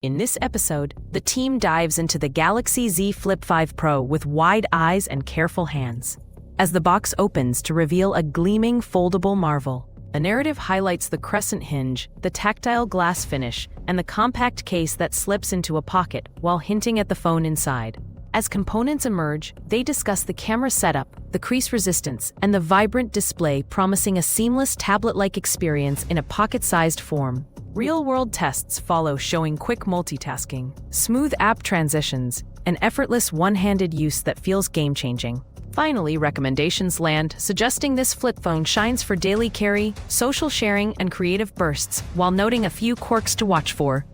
In this episode, the team dives into the Galaxy Z Flip 5 Pro with wide eyes and careful hands. As the box opens to reveal a gleaming foldable marvel, a narrative highlights the crescent hinge, the tactile glass finish, and the compact case that slips into a pocket while hinting at the phone inside. As components emerge, they discuss the camera setup, the crease resistance, and the vibrant display, promising a seamless tablet-like experience in a pocket-sized form. Real-world tests follow, showing quick multitasking, smooth app transitions, and effortless one-handed use that feels game-changing. Finally, recommendations land, suggesting this flip phone shines for daily carry, social sharing, and creative bursts, while noting a few quirks to watch for.